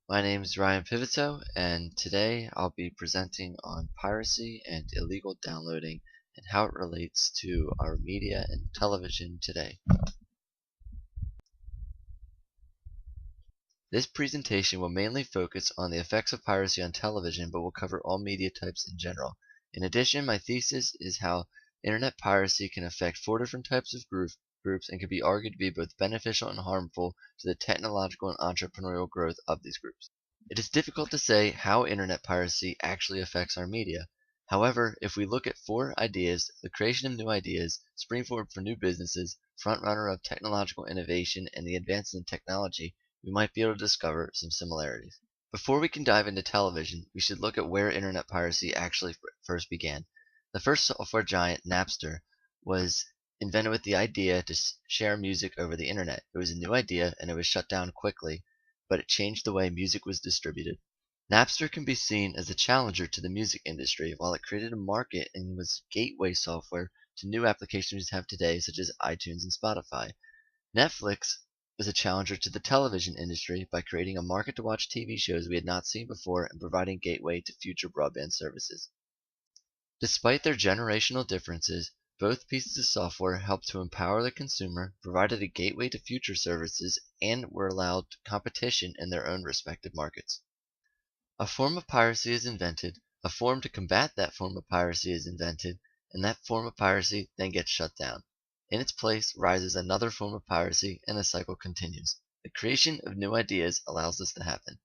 My name is Ryan Pivito, and today I'll be presenting on piracy and illegal downloading and how it relates to our media and television today. This presentation will mainly focus on the effects of piracy on television, but will cover all media types in general. In addition, my thesis is how internet piracy can affect four different types of groups and can be argued to be both beneficial and harmful to the technological and entrepreneurial growth of these groups. It is difficult to say how internet piracy actually affects our media. However, if we look at four ideas, the creation of new ideas, springboard for new businesses, frontrunner of technological innovation, and the advances in technology, we might be able to discover some similarities. Before we can dive into television, we should look at where internet piracy actually first began. The first software giant, Napster, was invented with the idea to share music over the internet. It was a new idea and it was shut down quickly, but it changed the way music was distributed. Napster can be seen as a challenger to the music industry, while it created a market and was gateway software to new applications we have today, such as iTunes and Spotify. Netflix was a challenger to the television industry by creating a market to watch TV shows we had not seen before and providing gateway to future broadband services. Despite their generational differences, both pieces of software helped to empower the consumer, provided a gateway to future services, and were allowed competition in their own respective markets. A form of piracy is invented, a form to combat that form of piracy is invented, and that form of piracy then gets shut down. In its place rises another form of piracy, and the cycle continues. The creation of new ideas allows this to happen.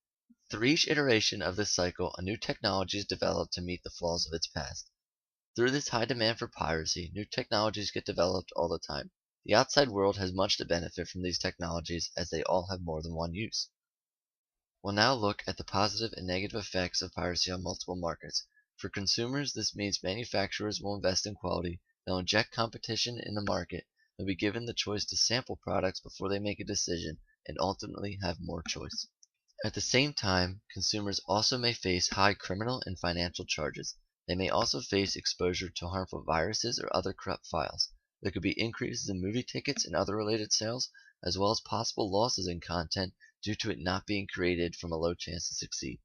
Through each iteration of this cycle, a new technology is developed to meet the flaws of its past. Through this high demand for piracy, new technologies get developed all the time. The outside world has much to benefit from these technologies, as they all have more than one use. We'll now look at the positive and negative effects of piracy on multiple markets. For consumers, this means manufacturers will invest in quality. They'll inject competition in the market. They'll be given the choice to sample products before they make a decision and ultimately have more choice. At the same time, consumers also may face high criminal and financial charges. They may also face exposure to harmful viruses or other corrupt files. There could be increases in movie tickets and other related sales, as well as possible losses in content due to it not being created from a low chance to succeed.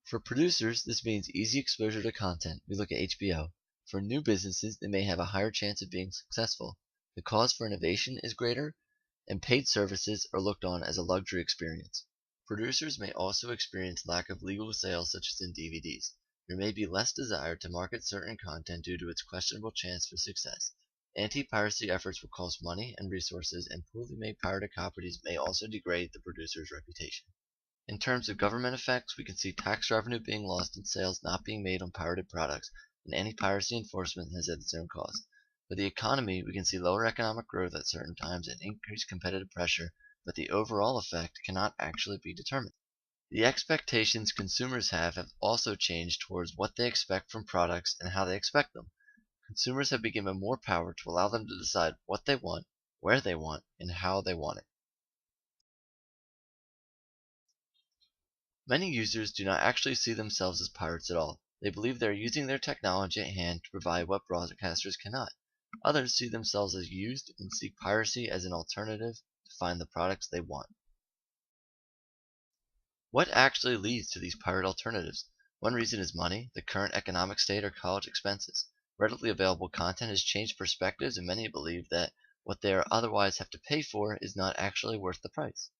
For producers, this means easy exposure to content. We look at HBO. For new businesses, they may have a higher chance of being successful. The cause for innovation is greater, and paid services are looked on as a luxury experience. Producers may also experience lack of legal sales, such as in DVDs. There may be less desire to market certain content due to its questionable chance for success. Anti-piracy efforts will cost money and resources, and poorly made pirated copies may also degrade the producer's reputation. In terms of government effects, we can see tax revenue being lost and sales not being made on pirated products, and anti-piracy enforcement has had its own cost. For the economy, we can see lower economic growth at certain times and increased competitive pressure, but the overall effect cannot actually be determined. The expectations consumers have also changed towards what they expect from products and how they expect them. Consumers have been given more power to allow them to decide what they want, where they want, and how they want it. Many users do not actually see themselves as pirates at all. They believe they are using their technology at hand to provide what broadcasters cannot. Others see themselves as used and see piracy as an alternative to find the products they want. What actually leads to these pirate alternatives? One reason is money, the current economic state, or college expenses. Readily available content has changed perspectives, and many believe that what they otherwise have to pay for is not actually worth the price.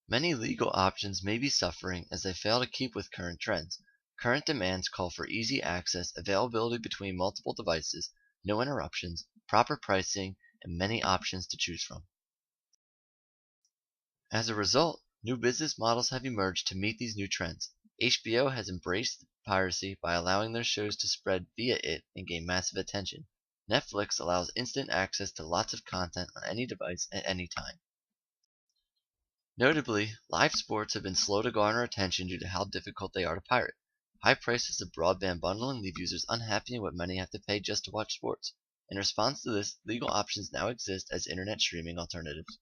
Many legal options may be suffering as they fail to keep with current trends. Current demands call for easy access, availability between multiple devices, no interruptions, proper pricing, and many options to choose from. As a result, new business models have emerged to meet these new trends. HBO has embraced piracy by allowing their shows to spread via it and gain massive attention. Netflix allows instant access to lots of content on any device at any time. Notably, live sports have been slow to garner attention due to how difficult they are to pirate. High prices of broadband bundling leave users unhappy in what many have to pay just to watch sports. In response to this, legal options now exist as internet streaming alternatives.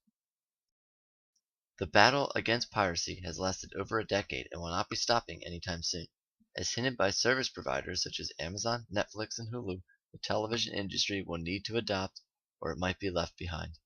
The battle against piracy has lasted over a decade and will not be stopping anytime soon. As hinted by service providers such as Amazon, Netflix, and Hulu, the television industry will need to adapt or it might be left behind.